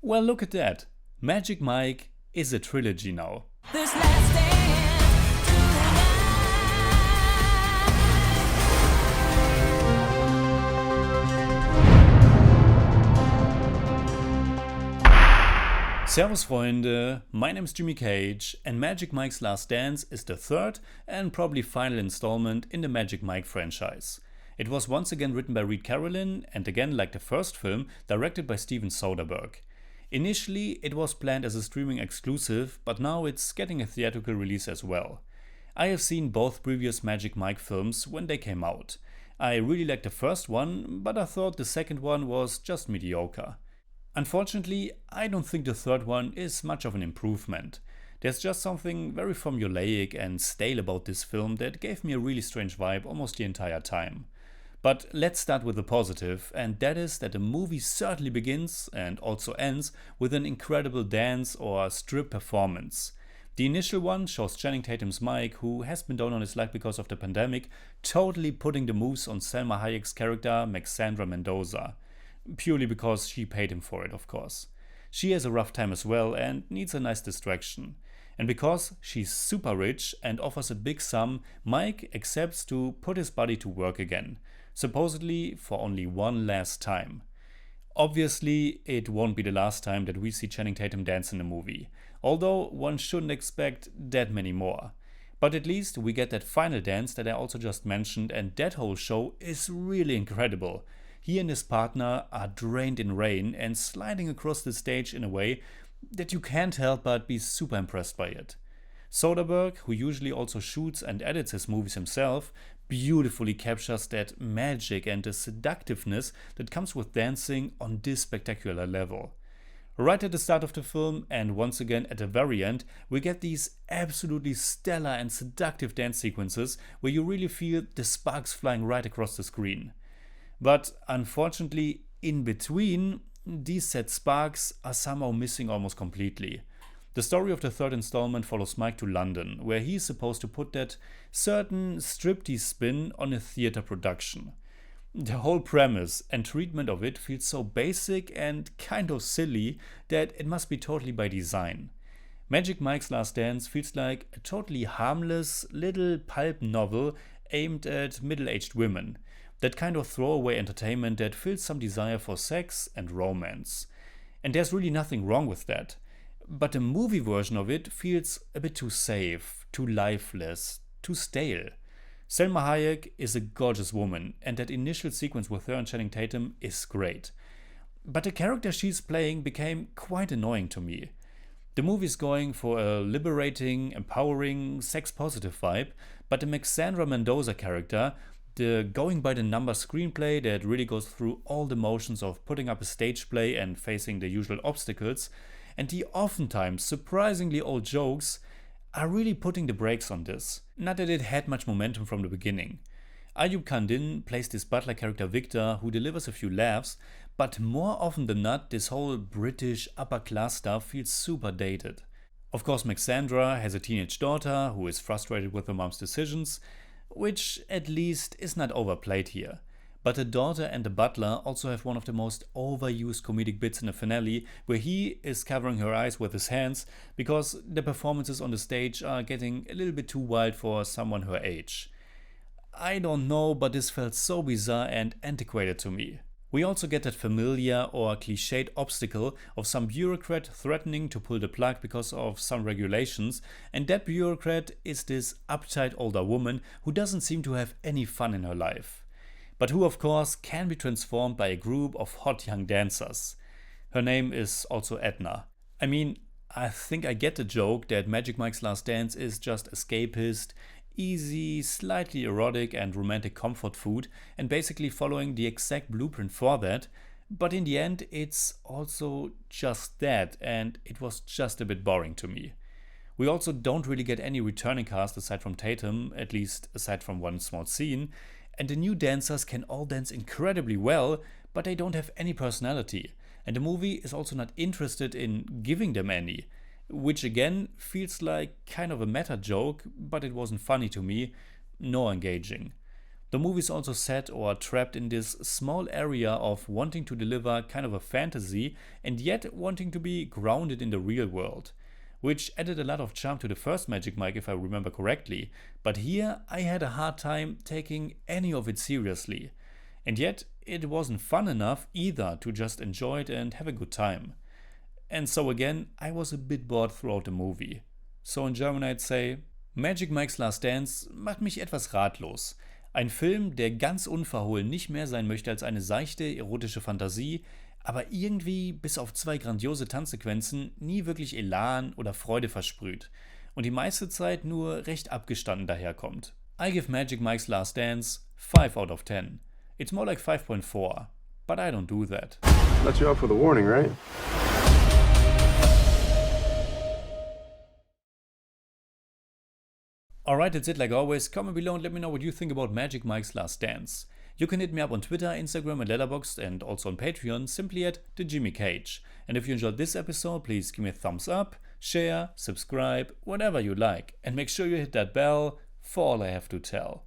Well, look at that. Magic Mike is a trilogy now. This last dance Servus Freunde, my name is Jimmy Cage and Magic Mike's Last Dance is the third and probably final installment in the Magic Mike franchise. It was once again written by Reed Carolin and again, like the first film, directed by Steven Soderbergh. Initially it was planned as a streaming exclusive, but now it's getting a theatrical release as well. I have seen both previous Magic Mike films when they came out. I really liked the first one, but I thought the second one was just mediocre. Unfortunately, I don't think the third one is much of an improvement. There's just something very formulaic and stale about this film that gave me a really strange vibe almost the entire time. But let's start with the positive, and that is that the movie certainly begins and also ends with an incredible dance or strip performance. The initial one shows Channing Tatum's Mike, who has been down on his luck because of the pandemic, totally putting the moves on Salma Hayek's character Maxandra Mendoza. Purely because she paid him for it, of course. She has a rough time as well and needs a nice distraction. And because she's super rich and offers a big sum, Mike accepts to put his body to work again, supposedly for only one last time. Obviously, it won't be the last time that we see Channing Tatum dance in a movie, although one shouldn't expect that many more. But at least we get that final dance that I also just mentioned, and that whole show is really incredible. He and his partner are drained in rain and sliding across the stage in a way that you can't help but be super impressed by it. Soderbergh, who usually also shoots and edits his movies himself, beautifully captures that magic and the seductiveness that comes with dancing on this spectacular level. Right at the start of the film and once again at the very end, we get these absolutely stellar and seductive dance sequences where you really feel the sparks flying right across the screen. But unfortunately, in between, these said sparks are somehow missing almost completely. The story of the third installment follows Mike to London, where he is supposed to put that certain striptease spin on a theater production. The whole premise and treatment of it feels so basic and kind of silly that it must be totally by design. Magic Mike's Last Dance feels like a totally harmless little pulp novel aimed at middle-aged women. That kind of throwaway entertainment that fills some desire for sex and romance. And there's really nothing wrong with that. But the movie version of it feels a bit too safe, too lifeless, too stale. Salma Hayek is a gorgeous woman, and that initial sequence with her and Channing Tatum is great. But the character she's playing became quite annoying to me. The movie's going for a liberating, empowering, sex-positive vibe, but the Maxandra Mendoza character, the going by the numbers screenplay that really goes through all the motions of putting up a stage play and facing the usual obstacles, and the oftentimes surprisingly old jokes are really putting the brakes on this. Not that it had much momentum from the beginning. Ayub Kandin plays this butler character Victor, who delivers a few laughs, but more often than not this whole British upper class stuff feels super dated. Of course, Maxandra has a teenage daughter who is frustrated with her mom's decisions, which at least is not overplayed here. But the daughter and the butler also have one of the most overused comedic bits in the finale, where he is covering her eyes with his hands because the performances on the stage are getting a little bit too wild for someone her age. I don't know, but this felt so bizarre and antiquated to me. We also get that familiar or cliched obstacle of some bureaucrat threatening to pull the plug because of some regulations, and that bureaucrat is this uptight older woman who doesn't seem to have any fun in her life. But who of course can be transformed by a group of hot young dancers. Her name is also Edna. I mean, I think I get the joke that Magic Mike's Last Dance is just escapist, easy, slightly erotic and romantic comfort food and basically following the exact blueprint for that, but in the end it's also just that, and it was just a bit boring to me. We also don't really get any returning cast aside from Tatum, at least aside from one small scene, and the new dancers can all dance incredibly well, but they don't have any personality, and the movie is also not interested in giving them any. Which again feels like kind of a meta joke, but it wasn't funny to me, nor engaging. The movie is also set or trapped in this small area of wanting to deliver kind of a fantasy and yet wanting to be grounded in the real world, which added a lot of charm to the first Magic Mike if I remember correctly, but here I had a hard time taking any of it seriously. And yet it wasn't fun enough either to just enjoy it and have a good time. And so again, I was a bit bored throughout the movie. So in German I'd say, Magic Mike's Last Dance macht mich etwas ratlos. Ein Film, der ganz unverhohlen nicht mehr sein möchte als eine seichte, erotische Fantasie, aber irgendwie bis auf zwei grandiose Tanzsequenzen nie wirklich Elan oder Freude versprüht und die meiste Zeit nur recht abgestanden daherkommt. I give Magic Mike's Last Dance 5 out of 10. It's more like 5.4, but I don't do that. Let you off with a warning, right? Alright, that's it like always. Comment below and let me know what you think about Magic Mike's Last Dance. You can hit me up on Twitter, Instagram and Letterboxd and also on Patreon simply at TheJimmyCage. And if you enjoyed this episode, please give me a thumbs up, share, subscribe, whatever you like. And make sure you hit that bell for all I have to tell.